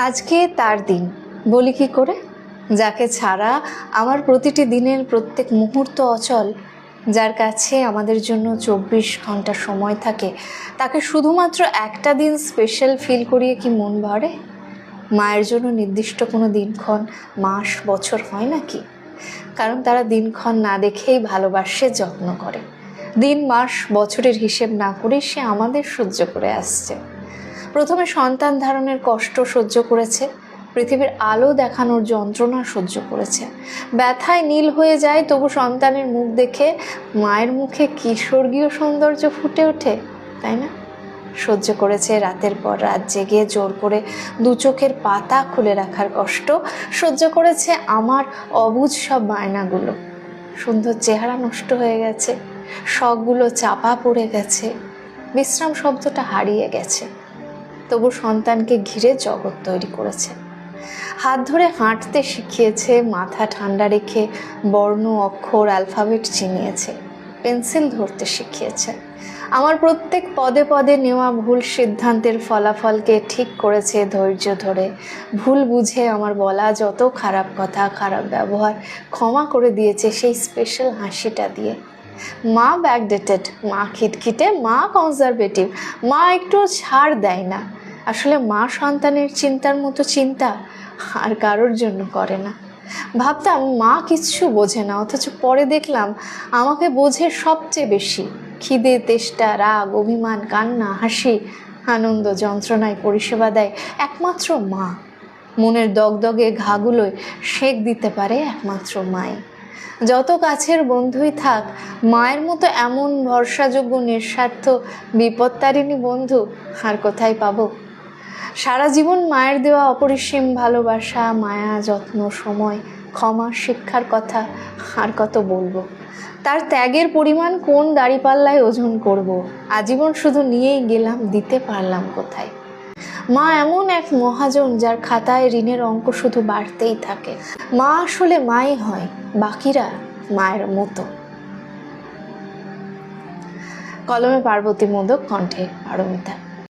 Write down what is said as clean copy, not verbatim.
আজকে তার দিন বলি কি করে, যাকে ছাড়া আমার প্রতিটি দিনের প্রত্যেক মুহূর্ত অচল, যার কাছে আমাদের জন্য 24 ঘন্টা সময় থাকে, তাকে শুধুমাত্র একটা দিন স্পেশাল ফিল করিয়ে কি মন ভরে? মায়ের জন্য নির্দিষ্ট কোনো দিনক্ষণ মাস বছর হয় নাকি? কারণ তারা দিনক্ষণ না দেখেই ভালোবাসে, যত্ন করে। দিন মাস বছরের হিসেব না করে সে আমাদের সহ্য করে আসছে। প্রথমে সন্তান ধারণের কষ্ট সহ্য করেছে, পৃথিবীর আলো দেখানোর যন্ত্রণা সহ্য করেছে। ব্যথায় নীল হয়ে যায়, তবু সন্তানের মুখ দেখে মায়ের মুখে কি স্বর্গীয় সৌন্দর্য ফুটে ওঠে, তাই না? সহ্য করেছে রাতের পর রাত জেগে জোর করে দু চোখের পাতা খুলে রাখার কষ্ট, সহ্য করেছে আমার অবুঝ সব বায়নাগুলো। সুন্দর চেহারা নষ্ট হয়ে গেছে, শখগুলো চাপা পড়ে গেছে, বিশ্রাম শব্দটা হারিয়ে গেছে, তবু সন্তানকে ঘিরে জগৎ তৈরি করেছে। হাত ধরে হাঁটতে শিখিয়েছে, মাথা ঠান্ডা রেখে বর্ণ অক্ষর অ্যালফাবেট চিনিয়েছে, পেন্সিল ধরতে শিখিয়েছে। আমার প্রত্যেক পদে পদে নেওয়া ভুল সিদ্ধান্তের ফলাফলকে ঠিক করেছে ধৈর্য ধরে। ভুল বুঝে আমার বলা যত খারাপ কথা, খারাপ ব্যবহার ক্ষমা করে দিয়েছে সেই স্পেশাল হাসিটা দিয়ে। মা ব্যাকডেটেড, মা খিটখিটে, মা কনজারভেটিভ, মা একটু ছাড় দেয় না। আসলে মা সন্তানের চিন্তার মতো চিন্তা আর কারোর জন্য করে না। ভাবতাম মা কিচ্ছু বোঝে না, অথচ পরে দেখলাম আমাকে বোঝে সবচেয়ে বেশি। খিদে, তেষ্টা, রাগ, অভিমান, কান্না, হাসি, আনন্দ, যন্ত্রণায় পরিষেবা দেয় একমাত্র মা। মনের দগদগে ঘাগুলোয় সেঁক দিতে পারে একমাত্র মাই। যত কাছের বন্ধুই থাক, মায়ের মতো এমন ভরসাযোগ্য, নিঃস্বার্থ, বিপত্তারিণী বন্ধু আর কোথায় পাবো? সারা জীবন মায়ের দেওয়া অপরিসীম ভালোবাসা, মায়া, যত্ন, সময়, ক্ষমা, শিক্ষার কথা আর কত বলবো। তার ত্যাগের পরিমাণ কোন দাঁড়িপাল্লায় ওজন করব? আজীবন শুধু নিয়েই গেলাম, দিতে পারলাম কোথায়? মা এমন এক মহাজন, যার খাতায় ঋণের অঙ্ক শুধু বাড়তেই থাকে। মা আসলে মাই হয়, বাকিরা মায়ের মতো। কলমে পার্বতী মোদক, কণ্ঠে পারমিতা।